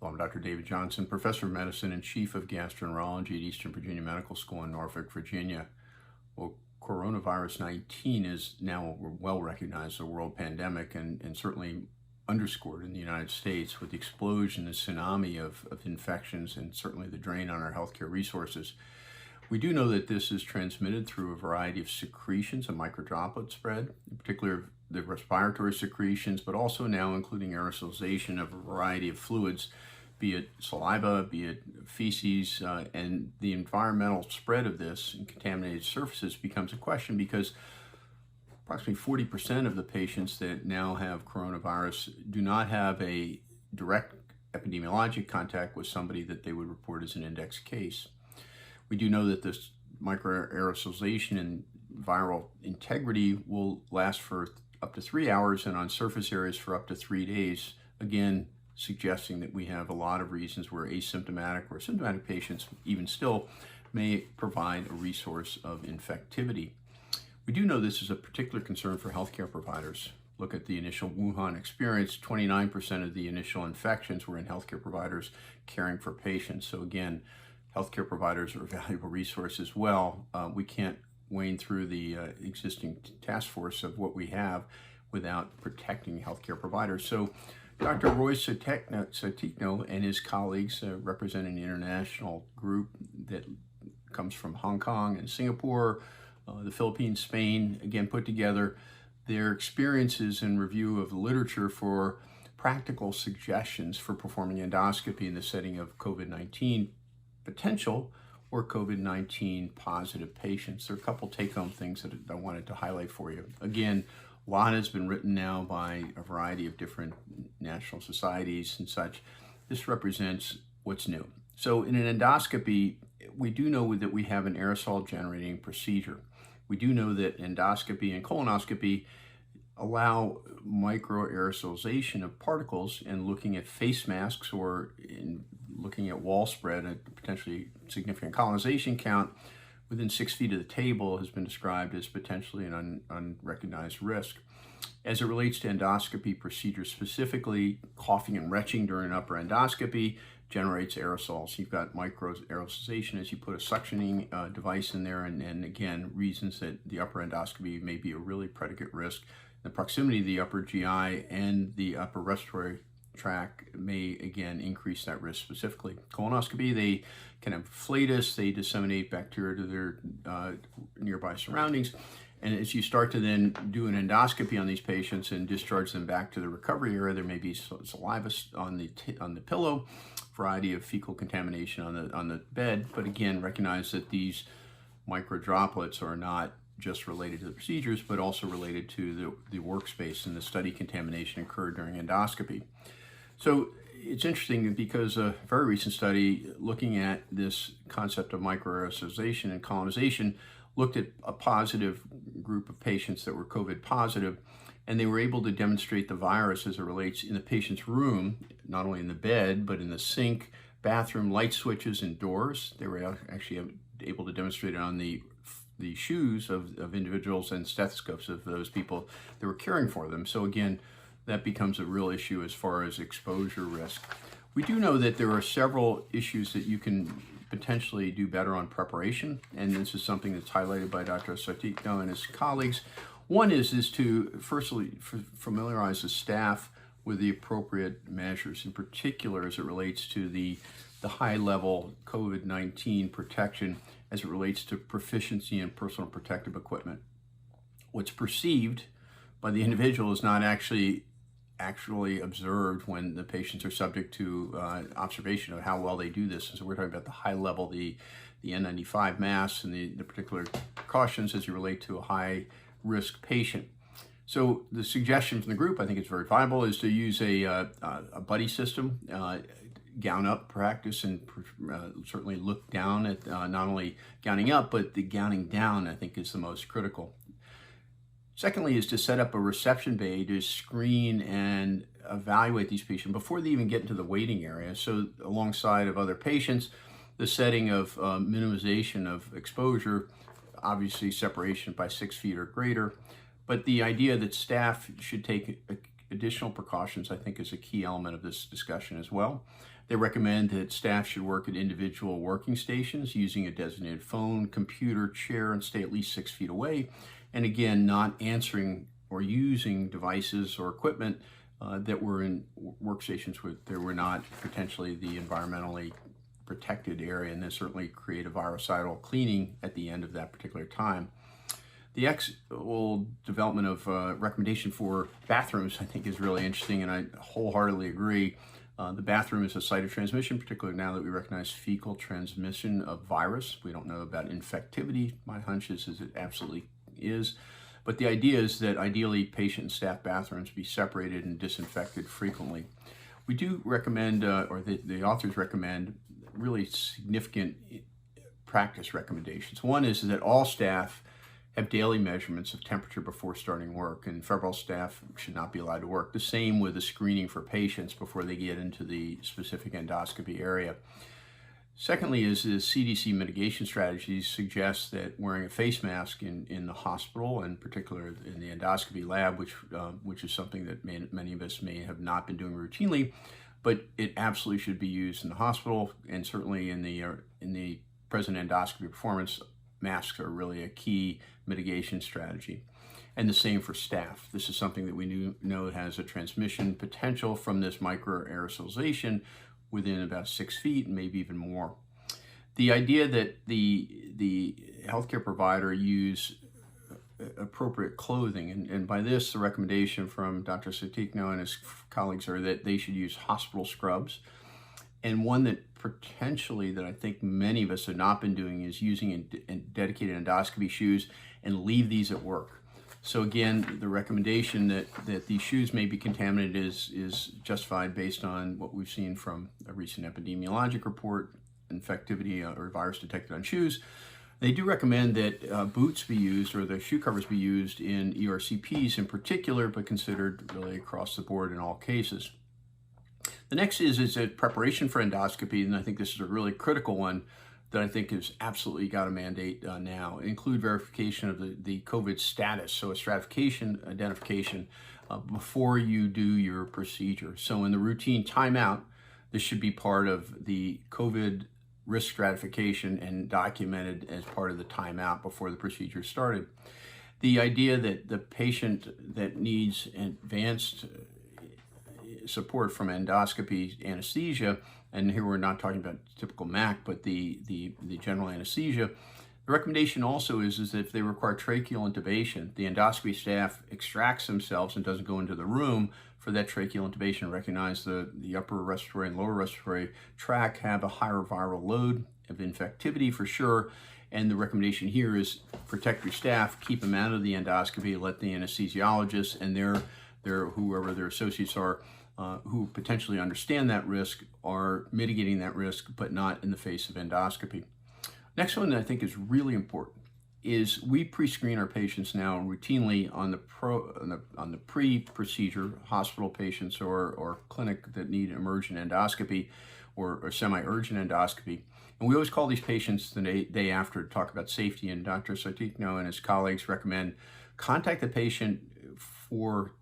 Well, I'm Dr. David Johnson, Professor of Medicine and Chief of Gastroenterology at Eastern Virginia Medical School in Norfolk, Virginia. Well, coronavirus 19 is now well recognized as a world pandemic and certainly underscored in the United States with the explosion, the tsunami of infections, and certainly the drain on our healthcare resources. We do know that this is transmitted through a variety of secretions and microdroplet spread, in particular the respiratory secretions, but also now including aerosolization of a variety of fluids, be it saliva, be it feces, and the environmental spread of this in contaminated surfaces becomes a question because approximately 40% of the patients that now have coronavirus do not have a direct epidemiologic contact with somebody that they would report as an index case. We do know that this microaerosolization and viral integrity will last for up to 3 hours and on surface areas for up to 3 days, again, suggesting that we have a lot of reasons where asymptomatic or symptomatic patients even still may provide a resource of infectivity. We do know this is a particular concern for healthcare providers. Look at the initial Wuhan experience, 29% of the initial infections were in healthcare providers caring for patients. So again, healthcare providers are a valuable resource as well. We can't wane through the existing task force of what we have without protecting healthcare providers. So Dr. Roy Satikno and his colleagues represent an international group that comes from Hong Kong and Singapore, the Philippines, Spain, again, put together their experiences and review of the literature for practical suggestions for performing endoscopy in the setting of COVID-19 potential or COVID-19 positive patients. There are a couple take-home things that I wanted to highlight for you. Again, a lot has been written now by a variety of different national societies and such. This represents what's new. So in an endoscopy, we do know that we have an aerosol generating procedure. We do know that endoscopy and colonoscopy allow microaerosolization of particles, and looking at face masks or in looking at wall spread, a potentially significant colonization count within 6 feet of the table has been described as potentially an unrecognized risk. As it relates to endoscopy procedures specifically, coughing and retching during upper endoscopy generates aerosols. You've got microaerosolization as you put a suctioning device in there, and again, reasons that the upper endoscopy may be a really predicate risk. The proximity of the upper GI and the upper respiratory tract may again increase that risk specifically. Colonoscopy, they can have flatus, they disseminate bacteria to their nearby surroundings. And as you start to then do an endoscopy on these patients and discharge them back to the recovery area, there may be saliva on the pillow, variety of fecal contamination on the bed. But again, recognize that these microdroplets are not just related to the procedures, but also related to the workspace, and the study contamination occurred during endoscopy. So it's interesting because a very recent study looking at this concept of microaerosolization and colonization looked at a positive group of patients that were COVID positive, and they were able to demonstrate the virus as it relates in the patient's room, not only in the bed, but in the sink, bathroom, light switches, and doors. They were actually able to demonstrate it on the shoes of individuals and stethoscopes of those people that were caring for them. So again, that becomes a real issue as far as exposure risk. We do know that there are several issues that you can potentially do better on preparation, and this is something that's highlighted by Dr. Satikno and his colleagues. One is to firstly familiarize the staff with the appropriate measures, in particular as it relates to the high-level COVID-19 protection as it relates to proficiency in personal protective equipment. What's perceived by the individual is not actually observed when the patients are subject to observation of how well they do this. And so we're talking about the high level, the N95 masks and the particular precautions as you relate to a high risk patient. So the suggestion from the group, I think it's very viable, is to use a buddy system, gown up practice, and certainly look down at not only gowning up, but the gowning down, I think, is the most critical. Secondly is to set up a reception bay to screen and evaluate these patients before they even get into the waiting area. So alongside of other patients, the setting of minimization of exposure, obviously separation by 6 feet or greater, but the idea that staff should take additional precautions, I think, is a key element of this discussion as well. They recommend that staff should work at individual working stations using a designated phone, computer, chair, and stay at least 6 feet away. And again, not answering or using devices or equipment that were in workstations where there were not potentially the environmentally protected area, and then certainly create a virucidal cleaning at the end of that particular time. The actual development of recommendation for bathrooms, I think, is really interesting, and I wholeheartedly agree. The bathroom is a site of transmission, particularly now that we recognize fecal transmission of virus. We don't know about infectivity. My hunch is it absolutely is. But the idea is that ideally patient and staff bathrooms be separated and disinfected frequently. We do recommend, or the authors recommend, really significant practice recommendations. One is that all staff have daily measurements of temperature before starting work, and febrile staff should not be allowed to work. The same with the screening for patients before they get into the specific endoscopy area. Secondly is the CDC mitigation strategies suggest that wearing a face mask in the hospital, and particularly in the endoscopy lab, which is something that many of us may have not been doing routinely, but it absolutely should be used in the hospital, and certainly in the present endoscopy performance, masks are really a key mitigation strategy. And the same for staff. This is something that we know has a transmission potential from this microaerosolization within about 6 feet, and maybe even more. The idea that the healthcare provider use appropriate clothing, and by this, the recommendation from Dr. Satikno and his colleagues are that they should use hospital scrubs. And one that potentially that I think many of us have not been doing is using dedicated endoscopy shoes and leave these at work. So again, the recommendation that these shoes may be contaminated is justified based on what we've seen from a recent epidemiologic report, infectivity or virus detected on shoes. They do recommend that boots be used, or the shoe covers be used in ERCPs in particular, but considered really across the board in all cases. The next is a preparation for endoscopy, and I think this is a really critical one that I think is absolutely got a mandate now. Include verification of the COVID status, so a stratification identification before you do your procedure. So in the routine timeout, this should be part of the COVID risk stratification and documented as part of the timeout before the procedure started. The idea that the patient that needs advanced support from endoscopy anesthesia, and here we're not talking about typical MAC, but the general anesthesia. The recommendation also is that if they require tracheal intubation, the endoscopy staff extracts themselves and doesn't go into the room for that tracheal intubation. Recognize the upper respiratory and lower respiratory tract have a higher viral load of infectivity for sure. And the recommendation here is protect your staff, keep them out of the endoscopy, let the anesthesiologists and whoever their associates are, who potentially understand that risk, are mitigating that risk, but not in the face of endoscopy. Next one that I think is really important is we pre-screen our patients now routinely on the pre-procedure hospital patients or clinic that need emergent endoscopy or semi-urgent endoscopy. And we always call these patients the day after to talk about safety, and Dr. Sartikno and his colleagues recommend contact the patient for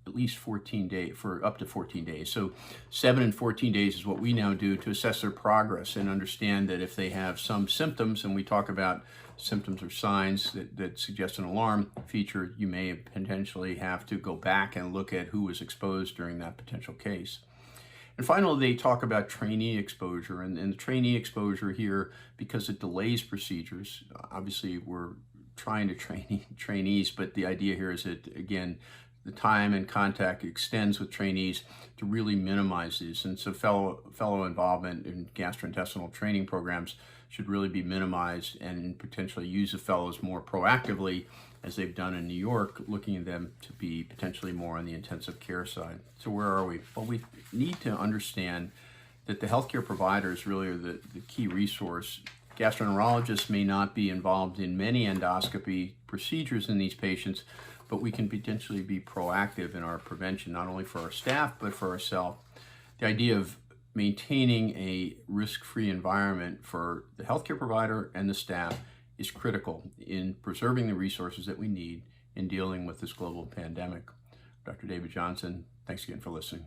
at least 14 days, for up to 14 days. So 7 and 14 days is what we now do to assess their progress and understand that if they have some symptoms, and we talk about symptoms or signs that suggest an alarm feature, you may potentially have to go back and look at who was exposed during that potential case. And finally, they talk about trainee exposure, and the trainee exposure here, because it delays procedures. Obviously, we're trying to train trainees, but the idea here is that, again, the time and contact extends with trainees to really minimize these. And so fellow involvement in gastrointestinal training programs should really be minimized, and potentially use the fellows more proactively, as they've done in New York, looking at them to be potentially more on the intensive care side. So where are we? Well, we need to understand that the healthcare providers really are the key resource. Gastroenterologists may not be involved in many endoscopy procedures in these patients, but we can potentially be proactive in our prevention, not only for our staff, but for ourselves. The idea of maintaining a risk-free environment for the healthcare provider and the staff is critical in preserving the resources that we need in dealing with this global pandemic. Dr. David Johnson, Thanks again for listening.